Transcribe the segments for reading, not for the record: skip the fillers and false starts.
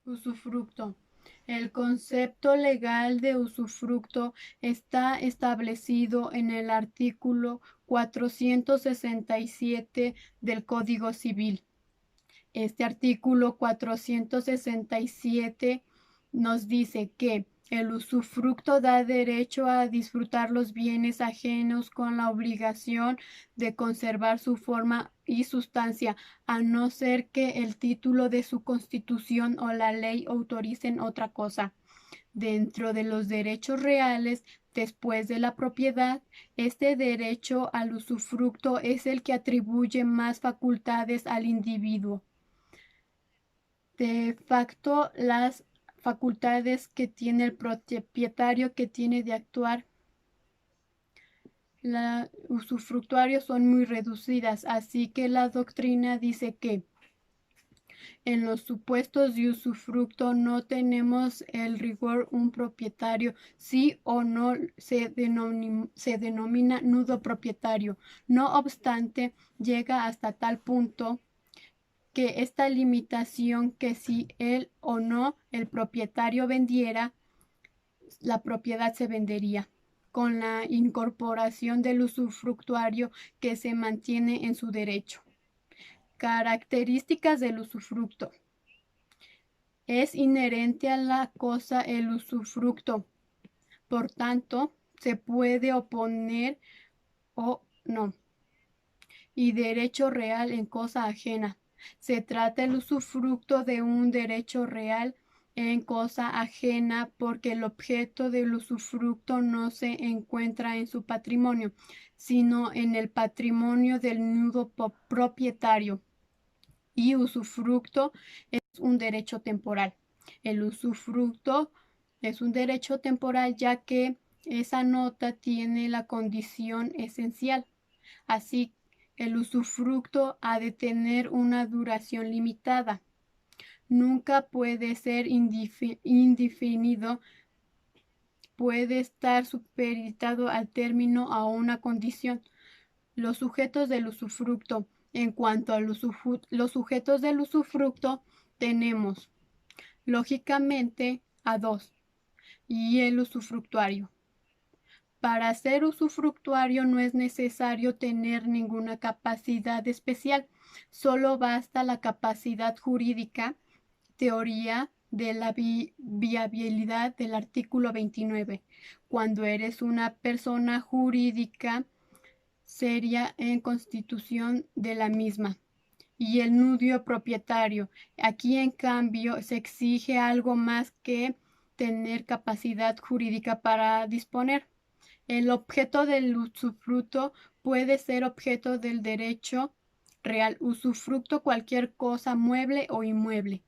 Usufructo. El concepto legal de usufructo está establecido en el artículo 467 del Código Civil. Este artículo 467 nos dice que el usufructo da derecho a disfrutar los bienes ajenos con la obligación de conservar su forma y sustancia, a no ser que el título de su constitución o la ley autoricen otra cosa. Dentro de los derechos reales, después de la propiedad, este derecho al usufructo es el que atribuye más facultades al individuo. De facto, las facultades que tiene el propietario que tiene de actuar usufructuario son muy reducidas, así que la doctrina dice que en los supuestos de usufructo no tenemos el rigor un propietario, sí o no se denomina nudo propietario. No obstante, llega hasta tal punto que esta limitación que si él o no el propietario vendiera, la propiedad se vendería con la incorporación del usufructuario que se mantiene en su derecho. Características del usufructo. Es inherente a la cosa el usufructo. Por tanto, se puede oponer o no. Y derecho real en cosa ajena. Se trata el usufructo de un derecho real en cosa ajena porque el objeto del usufructo no se encuentra en su patrimonio, sino en el patrimonio del nudo propietario. Y usufructo es un derecho temporal. El usufructo es un derecho temporal ya que esa nota tiene la condición esencial. Así, el usufructo ha de tener una duración limitada. Nunca puede ser indefinido, puede estar supeditado al término a una condición. Los sujetos del usufructo. En cuanto a los sujetos del usufructo, tenemos lógicamente a dos y el usufructuario. Para ser usufructuario no es necesario tener ninguna capacidad especial, solo basta la capacidad jurídica, teoría de la viabilidad del artículo 29. Cuando eres una persona jurídica seria en constitución de la misma. Y el nudo propietario. Aquí, en cambio, se exige algo más que tener capacidad jurídica para disponer. El objeto del usufructo puede ser objeto del derecho real. Usufructo cualquier cosa mueble o inmueble.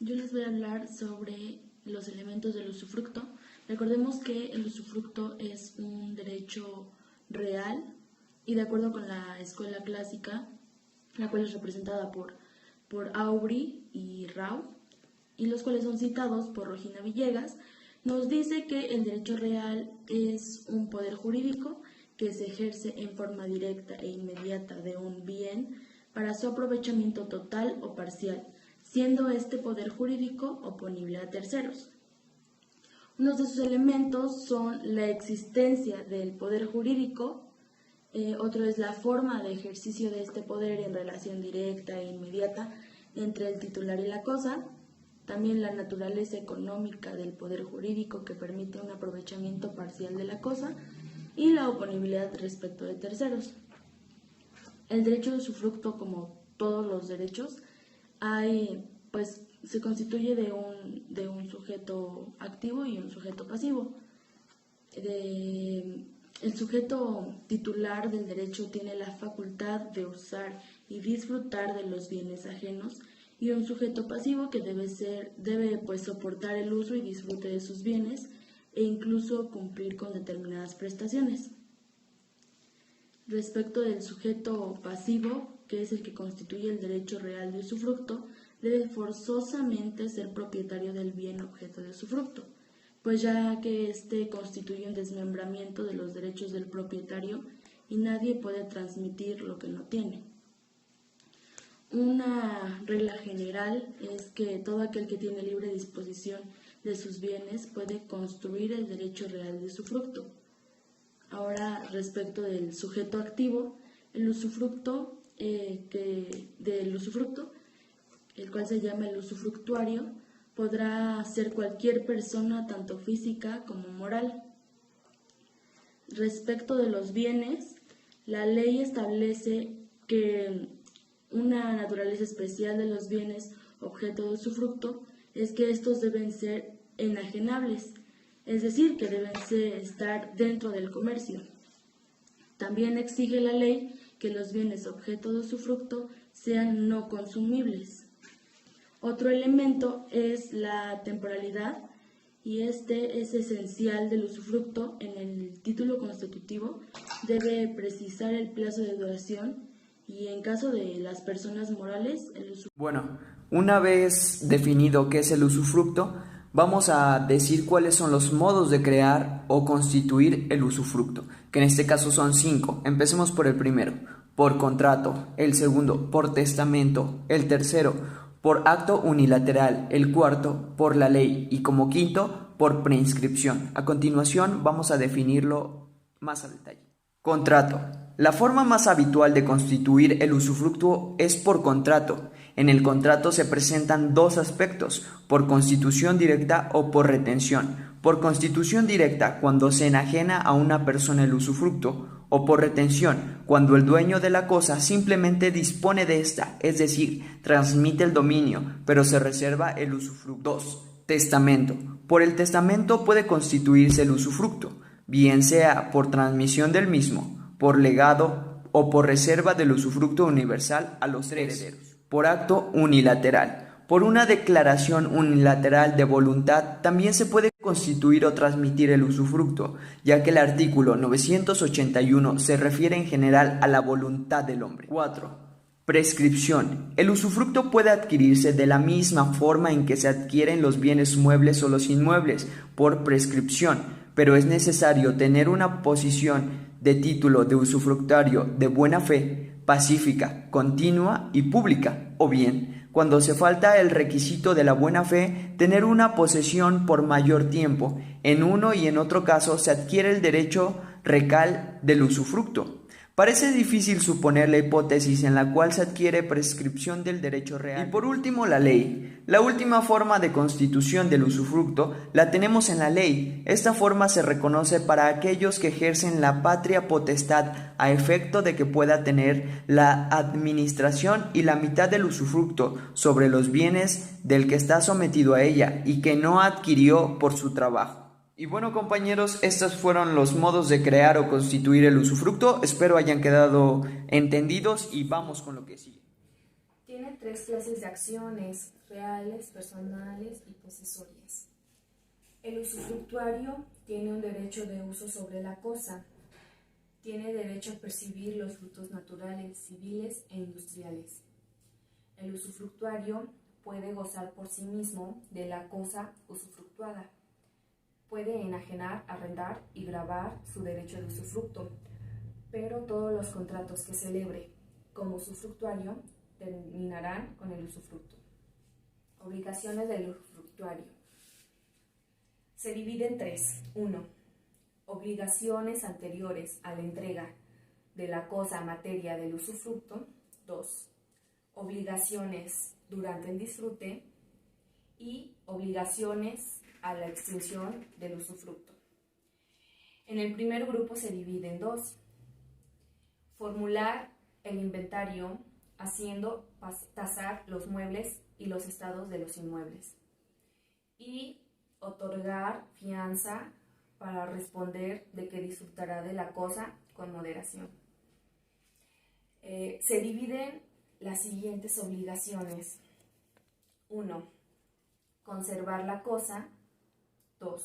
Yo les voy a hablar sobre los elementos del usufructo. Recordemos que el usufructo es un derecho real y de acuerdo con la escuela clásica, la cual es representada por Aubry y Rao, y los cuales son citados por Regina Villegas, nos dice que el derecho real es un poder jurídico que se ejerce en forma directa e inmediata de un bien para su aprovechamiento total o parcial, siendo este poder jurídico oponible a terceros. Unos de sus elementos son la existencia del poder jurídico, otro es la forma de ejercicio de este poder en relación directa e inmediata entre el titular y la cosa, también la naturaleza económica del poder jurídico que permite un aprovechamiento parcial de la cosa y la oponibilidad respecto de terceros. El derecho de usufructo, como todos los derechos, se constituye de un sujeto activo y un sujeto pasivo. El sujeto titular del derecho tiene la facultad de usar y disfrutar de los bienes ajenos y un sujeto pasivo que debe soportar el uso y disfrute de sus bienes e incluso cumplir con determinadas prestaciones. Respecto del sujeto pasivo, que es el que constituye el derecho real de usufructo, debe forzosamente ser propietario del bien objeto de usufructo, pues ya que éste constituye un desmembramiento de los derechos del propietario y nadie puede transmitir lo que no tiene. Una regla general es que todo aquel que tiene libre disposición de sus bienes puede construir el derecho real de usufructo. Ahora, respecto del sujeto activo, el usufructo, del usufructo, el cual se llama el usufructuario, podrá ser cualquier persona, tanto física como moral. Respecto de los bienes, la ley establece que una naturaleza especial de los bienes objeto de usufructo es que estos deben ser enajenables, es decir, que deben estar dentro del comercio. También exige la ley que los bienes objeto de usufructo sean no consumibles. Otro elemento es la temporalidad, y este es esencial del usufructo. En el título constitutivo debe precisar el plazo de duración y en caso de las personas morales el usufructo. Bueno, una vez definido qué es el usufructo, vamos a decir cuáles son los modos de crear o constituir el usufructo, que en este caso son 5. Empecemos por el primero, por contrato; el segundo, por testamento; el tercero, por acto unilateral; el cuarto, por la ley; y como quinto, por prescripción. A continuación vamos a definirlo más a detalle. Contrato. La forma más habitual de constituir el usufructo es por contrato. En el contrato se presentan dos aspectos: por constitución directa o por retención. Por constitución directa, cuando se enajena a una persona el usufructo; o por retención, cuando el dueño de la cosa simplemente dispone de esta, es decir, transmite el dominio, pero se reserva el usufructo. 2. Testamento. Por el testamento puede constituirse el usufructo, bien sea por transmisión del mismo, por legado o por reserva del usufructo universal a los herederos. Por acto unilateral. Por una declaración unilateral de voluntad también se puede constituir o transmitir el usufructo, ya que el artículo 981 se refiere en general a la voluntad del hombre. 4. Prescripción. El usufructo puede adquirirse de la misma forma en que se adquieren los bienes muebles o los inmuebles, por prescripción, pero es necesario tener una posición de título de usufructuario de buena fe, pacífica, continua y pública, o bien, cuando se falta el requisito de la buena fe, tener una posesión por mayor tiempo. En uno y en otro caso se adquiere el derecho recal del usufructo. Parece difícil suponer la hipótesis en la cual se adquiere prescripción del derecho real. Y por último, la ley. La última forma de constitución del usufructo la tenemos en la ley. Esta forma se reconoce para aquellos que ejercen la patria potestad a efecto de que pueda tener la administración y la mitad del usufructo sobre los bienes del que está sometido a ella y que no adquirió por su trabajo. Y bueno, compañeros, estos fueron los modos de crear o constituir el usufructo. Espero hayan quedado entendidos y vamos con lo que sigue. Tiene 3 clases de acciones: reales, personales y posesorias. El usufructuario tiene un derecho de uso sobre la cosa. Tiene derecho a percibir los frutos naturales, civiles e industriales. El usufructuario puede gozar por sí mismo de la cosa usufructuada. Puede enajenar, arrendar y gravar su derecho de usufructo, pero todos los contratos que celebre como usufructuario terminarán con el usufructo. Obligaciones del usufructuario. Se divide en 3. 1. Obligaciones anteriores a la entrega de la cosa materia del usufructo. 2. Obligaciones durante el disfrute. Y obligaciones a la extinción del usufructo. En el primer grupo se divide en 2. Formular el inventario haciendo tasar los muebles y los estados de los inmuebles. Y otorgar fianza para responder de que disfrutará de la cosa con moderación. Se dividen las siguientes obligaciones. 1. Conservar la cosa. 2.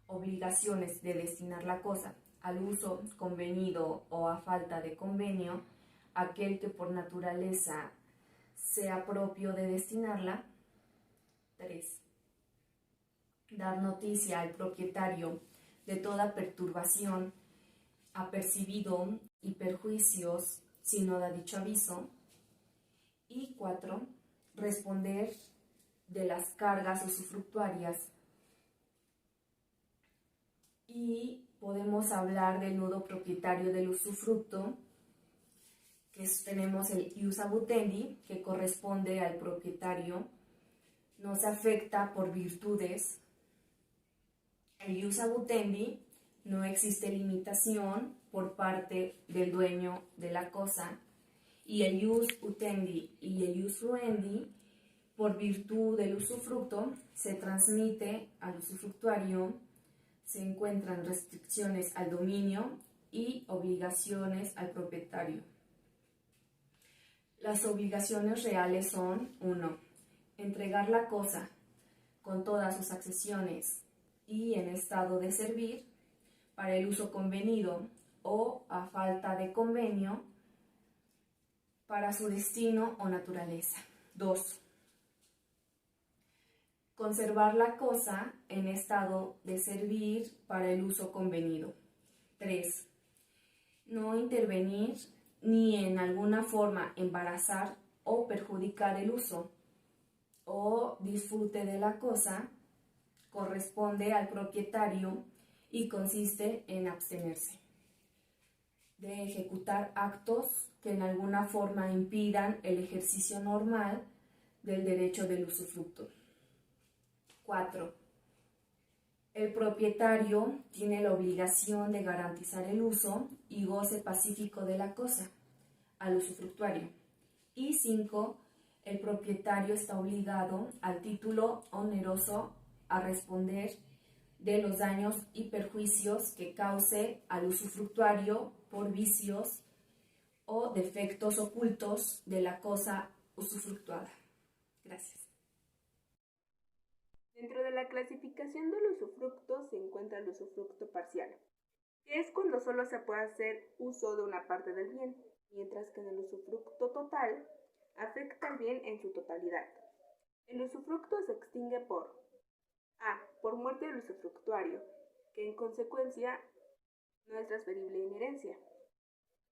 Obligaciones de destinar la cosa al uso convenido o a falta de convenio, aquel que por naturaleza sea propio de destinarla. 3. Dar noticia al propietario de toda perturbación, apercibido y perjuicios si no da dicho aviso. Y 4, responder de las cargas usufructuarias. Y podemos hablar del nudo propietario del usufructo, que tenemos el ius abutendi, que corresponde al propietario, nos afecta por virtudes. El ius abutendi, no existe limitación por parte del dueño de la cosa, y el ius utendi y el ius fruendi, por virtud del usufructo, se transmite al usufructuario, se encuentran restricciones al dominio y obligaciones al propietario. Las obligaciones reales son: 1. Entregar la cosa con todas sus accesiones y en estado de servir para el uso convenido o, a falta de convenio, para su destino o naturaleza. 2. Conservar la cosa en estado de servir para el uso convenido. 3. No intervenir ni en alguna forma embarazar o perjudicar el uso o disfrute de la cosa, corresponde al propietario y consiste en abstenerse de ejecutar actos que en alguna forma impidan el ejercicio normal del derecho del usufructo. 4. El propietario tiene la obligación de garantizar el uso y goce pacífico de la cosa al usufructuario. Y 5. El propietario está obligado al título oneroso a responder de los daños y perjuicios que cause al usufructuario por vicios o defectos ocultos de la cosa usufructuada. Gracias. Dentro de la clasificación del usufructo se encuentra el usufructo parcial, que es cuando solo se puede hacer uso de una parte del bien, mientras que en el usufructo total afecta al bien en su totalidad. El usufructo se extingue por A. Por muerte del usufructuario, que en consecuencia no es transferible en herencia.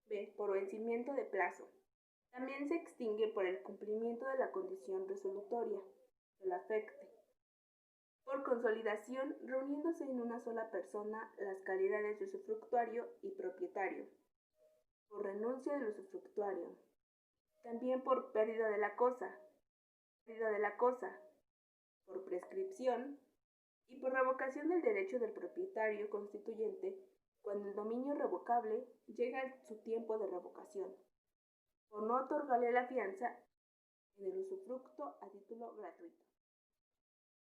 B. Por vencimiento de plazo. También se extingue por el cumplimiento de la condición resolutoria que la afecte. Por consolidación, reuniéndose en una sola persona las calidades de usufructuario y propietario. Por renuncia del usufructuario. También por pérdida de la cosa. Por prescripción y por revocación del derecho del propietario constituyente cuando el dominio revocable llega a su tiempo de revocación, por no otorgarle la fianza en el usufructo a título gratuito.